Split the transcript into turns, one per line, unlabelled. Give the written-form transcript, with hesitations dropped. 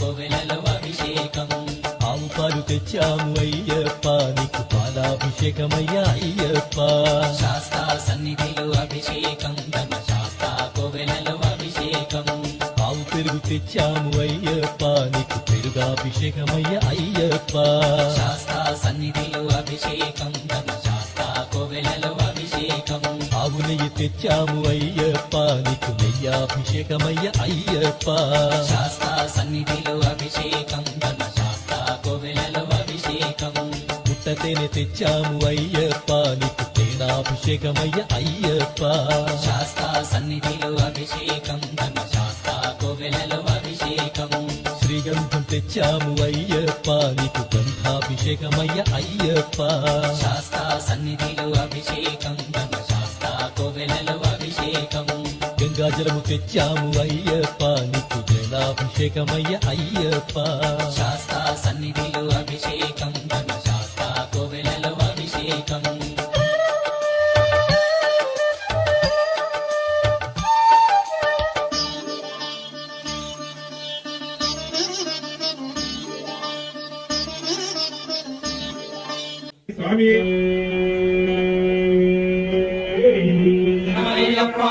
కోవెలలో అభిషేకం.
ఆవు పాలు తెచ్చాము అయ్యప్ప నీకు పాలాభిషేకమయ్యా అయ్యప్ప.
శాస్తా సన్నిధిలో అభిషేకం, ధర్మశాస్త్ర కోవెలలో అభిషేకం.
ఆవు పెరుగు తెచ్చాము అయ్యప్ప నీకు పెరుగాభిషేకమయ్యా అయ్యప్ప.
శాస్తా సన్నిధిలో అభిషేకం, ధర్మశాస్త్ర కోవెలలో అభిషేకం.
ఆవు నెయ్యి తెచ్చాము అయ్యప్ప నీకు నెయ్యాభిషేకమయ్యా అయ్యప్ప.
శాస్తా సన్నిధిలో అభిషేకం, ధర్మశాస్త్ర కోవెలలో అభిషేకం.
పుట్ట తేనె తెచ్చాము అయ్యప్ప నీకు తేనాభిషేకమయ్యా అయ్యప్ప.
శాస్తా సన్నిధిలో అభిషేకం, ధర్మశాస్త్ర కోవెలలో అభిషేకం.
శ్రీగంధం తెచ్చాము అయ్యప్ప నీకు గంధాభిషేకమయ్యా అయ్యప్ప.
శాస్తా సన్నిధిలో అభిషేకం, ధర్మశాస్త్ర కోవెలలో అభిషేకం.
గంగాజలము తెచ్చాము అయ్యప్ప నీకు జలాభిషేకమయ్యా అయ్యప్ప.
శాస్తా సన్నిధిలో అభిషేకం, ధర్మశాస్త్ర కోవెలలో అభిషేకం.
స్వామి అయ్యప్ప